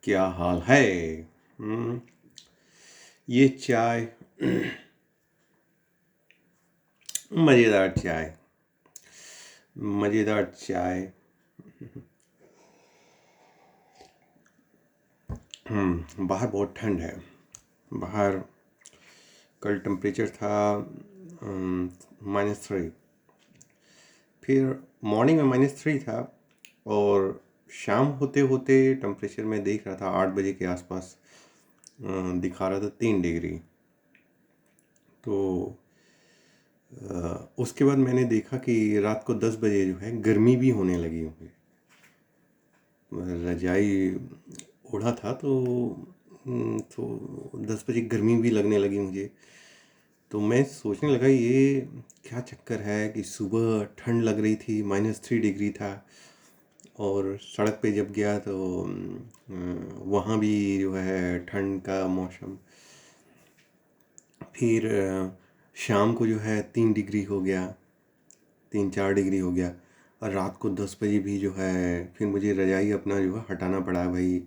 क्या हाल है। हम्म, ये चाय, मज़ेदार चाय, मज़ेदार चाय। बाहर बहुत ठंड है। बाहर कल टेम्परेचर था -3। फिर मॉर्निंग में -3 था और शाम होते होते टेम्परेचर में देख रहा था 8 बजे के आसपास दिखा रहा था 3 डिग्री। तो उसके बाद मैंने देखा कि रात को 10 बजे जो है गर्मी भी होने लगी हुई। रजाई ओढ़ा था तो 10 बजे गर्मी भी लगने लगी मुझे। तो मैं सोचने लगा ये क्या चक्कर है कि सुबह ठंड लग रही थी, -3 डिग्री था, और सड़क पे जब गया तो वहाँ भी जो है ठंड का मौसम। फिर शाम को जो है 3 डिग्री हो गया, 3-4 डिग्री हो गया, और रात को 10 बजे भी जो है फिर मुझे रजाई अपना जो है हटाना पड़ा भाई,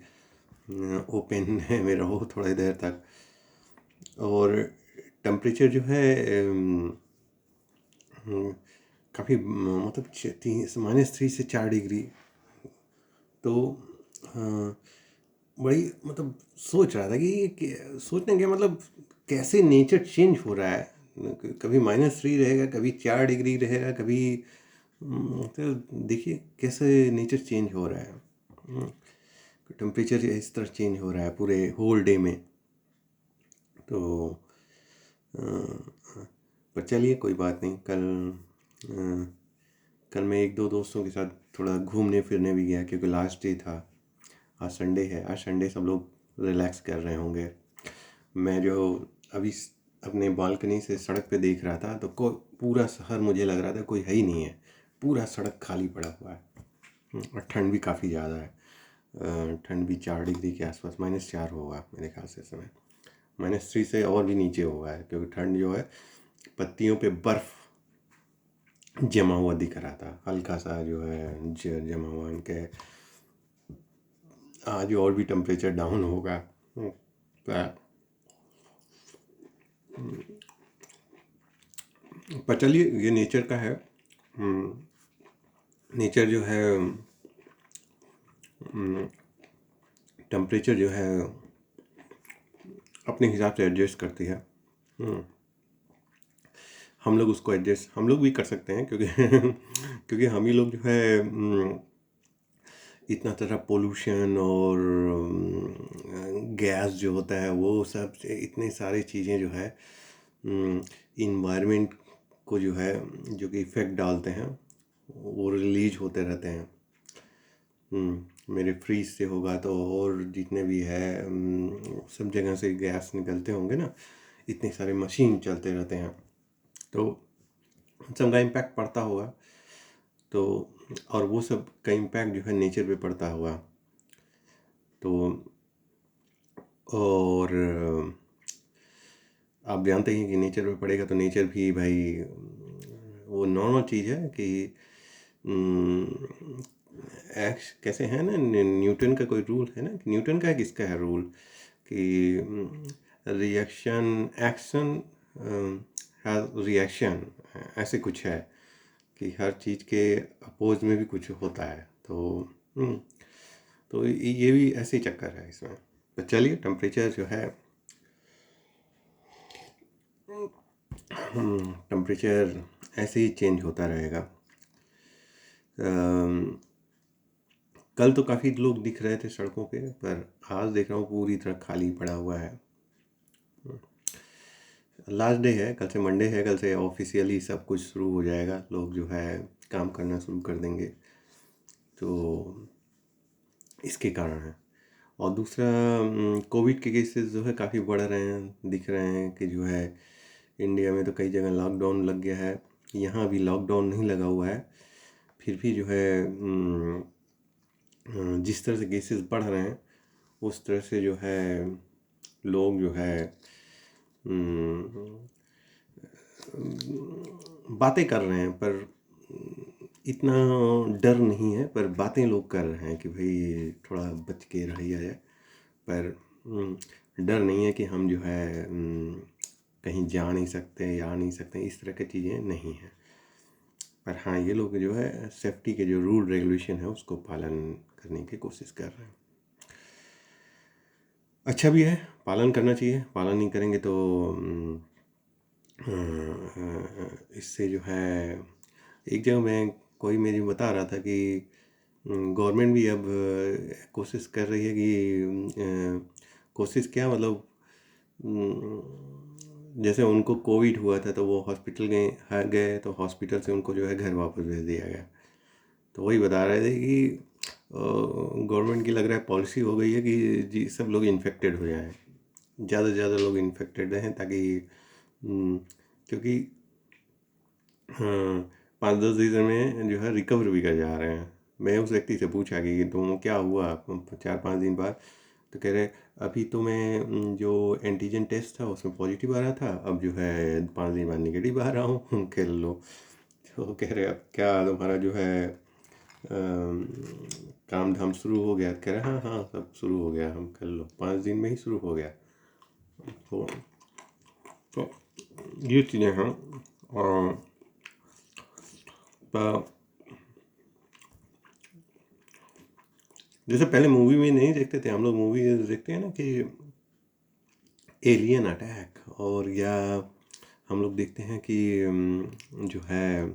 ओपन में रहो थोड़ी देर तक। और टेम्परेचर जो है काफ़ी मतलब -3 से 4 डिग्री। तो बड़ी मतलब सोच रहा था कि सोचने के मतलब कैसे नेचर चेंज हो रहा है। कभी -3 रहेगा, कभी 4 डिग्री रहेगा, कभी तो देखिए कैसे नेचर चेंज हो रहा है। टेम्परेचर इस तरह चेंज हो रहा है पूरे होल डे में। तो अ, पर चलिए कोई बात नहीं। कल मैं एक दो दोस्तों के साथ थोड़ा घूमने फिरने भी गया क्योंकि लास्ट डे था। आज संडे है, आज संडे सब लोग रिलैक्स कर रहे होंगे। मैं जो अभी अपने बालकनी से सड़क पे देख रहा था तो पूरा शहर मुझे लग रहा था कोई है ही नहीं है, पूरा सड़क खाली पड़ा हुआ है। और ठंड भी काफ़ी ज़्यादा है। ठंड भी 4 डिग्री के आसपास, -4 होगा मेरे ख्याल से इस समय। -3 से और भी नीचे होगा है क्योंकि ठंड जो है पत्तियों पे बर्फ़ जमा हुआ दिख रहा था, हल्का सा जो है जमा हुआ इनके। आज और भी टेम्परेचर डाउन होगा। पर चलिए ये नेचर का है। नेचर जो है टेम्परेचर जो है अपने हिसाब से एडजस्ट करती है। हम लोग उसको एडजस्ट हम लोग भी कर सकते हैं क्योंकि क्योंकि हम ही लोग जो है इतना तरह पोल्यूशन और गैस जो होता है वो सब इतने सारे चीज़ें जो है इन्वायरमेंट को जो है जो कि इफ़ेक्ट डालते हैं वो रिलीज होते रहते हैं। मेरे फ्रीज से होगा तो और जितने भी है सब जगह से गैस निकलते होंगे ना, इतने सारे मशीन चलते रहते हैं तो सबका इम्पैक्ट पड़ता होगा। तो और वो सब का इम्पैक्ट जो है नेचर पे पड़ता होगा। तो और आप जानते हैं कि नेचर पे पड़ेगा तो नेचर भी भाई वो नॉर्मल चीज़ है कि एक्स कैसे है ना, न्यूटन का कोई रूल है ना, न्यूटन का है किसका है रूल कि रिएक्शन एक्शन हैज रिएक्शन, ऐसे कुछ है कि हर चीज़ के अपोज में भी कुछ होता है। तो ये भी ऐसे ही चक्कर है इसमें। तो चलिए टेम्परेचर जो है टेम्परेचर ऐसे ही चेंज होता रहेगा। कल तो काफ़ी लोग दिख रहे थे सड़कों पे, पर आज देख रहा हूँ पूरी तरह खाली पड़ा हुआ है। लास्ट डे है, कल से मंडे है, कल से ऑफिशियली सब कुछ शुरू हो जाएगा, लोग जो है काम करना शुरू कर देंगे। तो इसके कारण है। और दूसरा कोविड के केसेस जो है काफ़ी बढ़ रहे हैं, दिख रहे हैं कि जो है इंडिया में तो कई जगह लॉकडाउन लग गया है। यहाँ भी लॉकडाउन नहीं लगा हुआ है, फिर भी जो है जिस तरह से केसेस बढ़ रहे हैं उस तरह से जो है लोग जो है बातें कर रहे हैं, पर इतना डर नहीं है, पर बातें लोग कर रहे हैं कि भाई थोड़ा बच के रहिया जाए। पर डर नहीं है कि हम जो है कहीं जा नहीं सकते या आ नहीं सकते, इस तरह की चीज़ें नहीं हैं। पर हाँ, ये लोग जो है सेफ्टी के जो रूल रेगुलेशन है उसको पालन करने की कोशिश कर रहे हैं। अच्छा भी है, पालन करना चाहिए। पालन नहीं करेंगे तो इससे जो है, एक जगह मैं कोई मेरी बता रहा था कि गवर्नमेंट भी अब कोशिश कर रही है कि कोशिश क्या मतलब, जैसे उनको कोविड हुआ था तो वो हॉस्पिटल गए तो हॉस्पिटल से उनको जो है घर वापस भेज दिया गया। तो वही बता रहे थे कि गवर्नमेंट की लग रहा है पॉलिसी हो गई है कि जी सब लोग इन्फेक्टेड हो जाएं, ज़्यादा से ज़्यादा लोग इन्फेक्टेड रहें, ताकि क्योंकि हाँ, 5-10 दिन में जो है रिकवर भी कर जा रहे हैं। मैं उस व्यक्ति से पूछा कि तुम क्या हुआ 4-5 दिन बाद, तो कह रहे अभी तो मैं जो एंटीजन टेस्ट था उसमें पॉजिटिव आ रहा था, अब जो है 5 दिन बाद नेगेटिव आ रहा हूँ। खेल लो। तो कह रहे अब क्या तुम्हारा जो है काम धाम शुरू हो गया? कह रहे हाँ हाँ सब शुरू हो गया, हम कर लो 5 दिन में ही शुरू हो गया। तो, तो ये चीज़ें हैं। और जैसे पहले मूवी में नहीं देखते थे हम लोग, मूवी देखते हैं ना कि एलियन अटैक, और या हम लोग देखते हैं कि जो है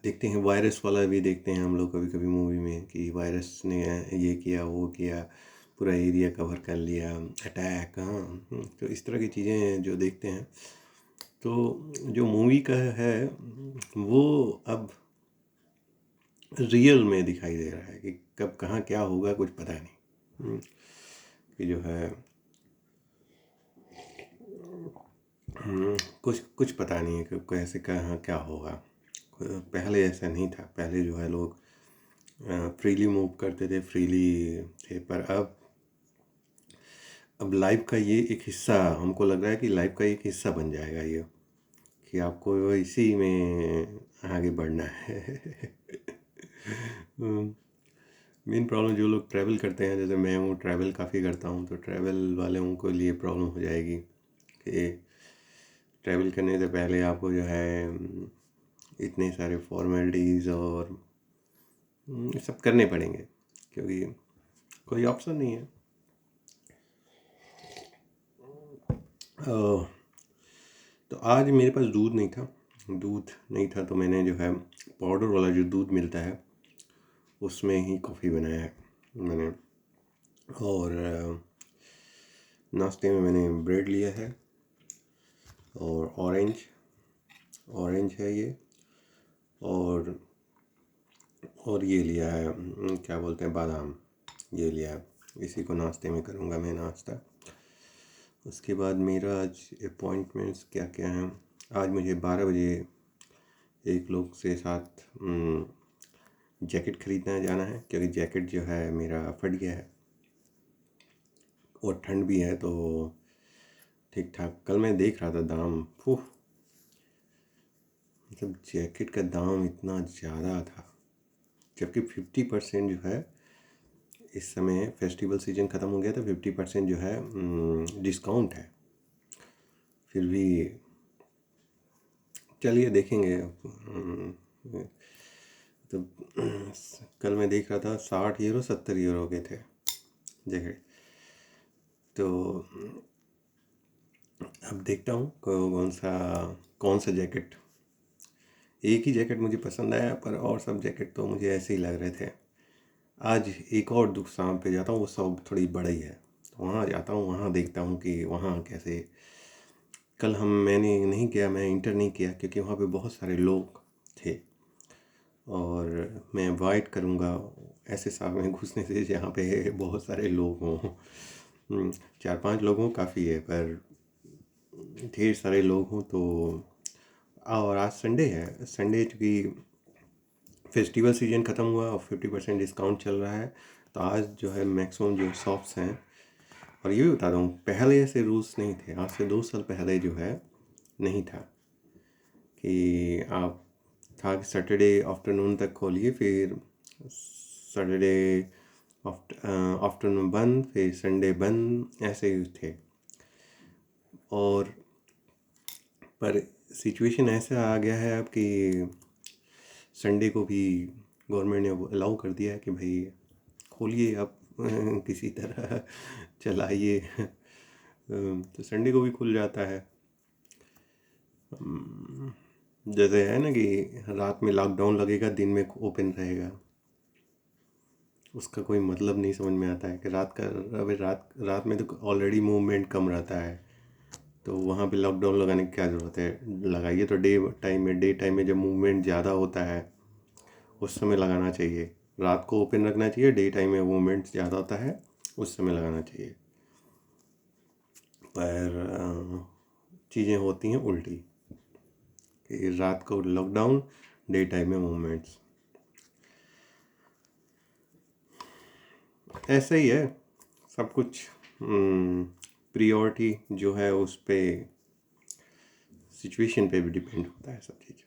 देखते हैं वायरस वाला भी देखते हैं हम लोग कभी कभी मूवी में कि वायरस ने ये किया वो किया, पूरा एरिया कवर कर लिया, अटैक। हाँ, तो इस तरह की चीज़ें जो देखते हैं, तो जो मूवी का है वो अब रियल में दिखाई दे रहा है कि कब कहाँ क्या होगा कुछ पता नहीं। कि जो है कुछ कुछ पता नहीं है कि कैसे कहाँ क्या होगा। पहले ऐसा नहीं था, पहले जो है लोग फ्रीली मूव करते थे, फ्रीली थे। पर अब लाइफ का ये एक हिस्सा, हमको लग रहा है कि लाइफ का एक हिस्सा बन जाएगा ये, कि आपको इसी में आगे बढ़ना है। मेन प्रॉब्लम जो लोग ट्रैवल करते हैं, जैसे मैं हूँ ट्रैवल काफ़ी करता हूँ, तो ट्रैवल वालों को लिए प्रॉब्लम हो जाएगी कि ट्रैवल करने से पहले आपको जो है इतने सारे फॉर्मेलिटीज़ और सब करने पड़ेंगे, क्योंकि कोई ऑप्शन नहीं है। तो आज मेरे पास दूध नहीं था तो मैंने जो है पाउडर वाला जो दूध मिलता है उसमें ही कॉफ़ी बनाया है मैंने। और नाश्ते में मैंने ब्रेड लिया है, और ऑरेंज है ये, और ये लिया है क्या बोलते हैं, बादाम, ये लिया है। इसी को नाश्ते में करूँगा मैं नाश्ता। उसके बाद मेरा आज अपॉइंटमेंट्स क्या क्या हैं। आज मुझे 12 बजे एक लोग से साथ जैकेट ख़रीदने जाना है, क्योंकि जैकेट जो है मेरा फट गया है और ठंड भी है, तो ठीक ठाक। कल मैं देख रहा था दाम, मतलब जैकेट का दाम इतना ज़्यादा था, जबकि 50% जो है इस समय फेस्टिवल सीजन ख़त्म हो गया, तो 50% जो है डिस्काउंट है। फिर भी चलिए देखेंगे। तो कल मैं देख रहा था 60 यूरो 70 यूरो के थे जैकेट। तो अब देखता हूँ कौन सा जैकेट। एक ही जैकेट मुझे पसंद आया, पर और सब जैकेट तो मुझे ऐसे ही लग रहे थे। आज एक और दुकान पे जाता हूँ, वो सब थोड़ी बड़ी है, तो वहाँ जाता हूँ, वहाँ देखता हूँ कि वहाँ कैसे। कल मैंने नहीं किया, मैं इंटर नहीं किया, क्योंकि वहाँ पे बहुत सारे लोग थे, और मैं अवॉइड करूँगा ऐसे साथ में घुसने से जहाँ पे बहुत सारे लोग हों। 4-5 लोग हों काफ़ी है, पर ढेर सारे लोग हों तो। और आज संडे है, संडे चूँकि फेस्टिवल सीजन ख़त्म हुआ और 50% डिस्काउंट चल रहा है, तो आज जो है मैक्सिमम जो शॉप्स हैं। और ये भी बता दूँ, पहले ऐसे रूल्स नहीं थे, आज से 2 साल पहले जो है नहीं था कि आप था कि सैटरडे आफ्टरनून तक खोलिए, फिर सैटरडे आफ्टरनून बंद, फिर संडे बंद, ऐसे ही थे। और पर सिचुएशन ऐसा आ गया है अब कि संडे को भी गवर्नमेंट ने अलाउ कर दिया है कि भाई खोलिए आप किसी तरह चलाइए। तो संडे को भी खुल जाता है। जैसे है ना कि रात में लॉकडाउन लगेगा, दिन में ओपन रहेगा, उसका कोई मतलब नहीं समझ में आता है कि अबे रात में तो ऑलरेडी मूवमेंट कम रहता है, तो वहाँ पे लॉकडाउन लगाने की क्या ज़रूरत है। लगाइए तो डे टाइम में जब मूवमेंट ज़्यादा होता है उस समय लगाना चाहिए। रात को ओपन रखना चाहिए, डे टाइम में मूवमेंट ज़्यादा होता है उस समय लगाना चाहिए। पर चीज़ें होती हैं उल्टी कि रात को लॉकडाउन, डे टाइम में मूवमेंट्स। ऐसा ही है सब कुछ। प्रियोरिटी जो है उस पे, सिचुएशन पे भी डिपेंड होता है सब चीज़।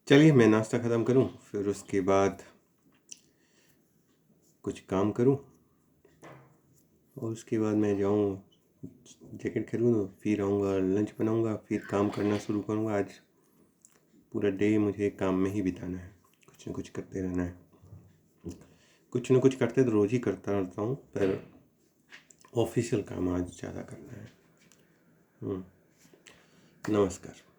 चलिए मैं नाश्ता ख़त्म करूं, फिर उसके बाद कुछ काम करूं, और उसके बाद मैं जाऊं जैकेट खरीदूँ, फिर आऊँगा, लंच बनाऊँगा, फिर काम करना शुरू करूँगा। आज पूरा डे मुझे काम में ही बिताना है, कुछ न कुछ करते रहना है। कुछ न कुछ करते तो रोज़ ही करता रहता हूँ, पर ऑफिशियल काम आज ज़्यादा करना है। नमस्कार।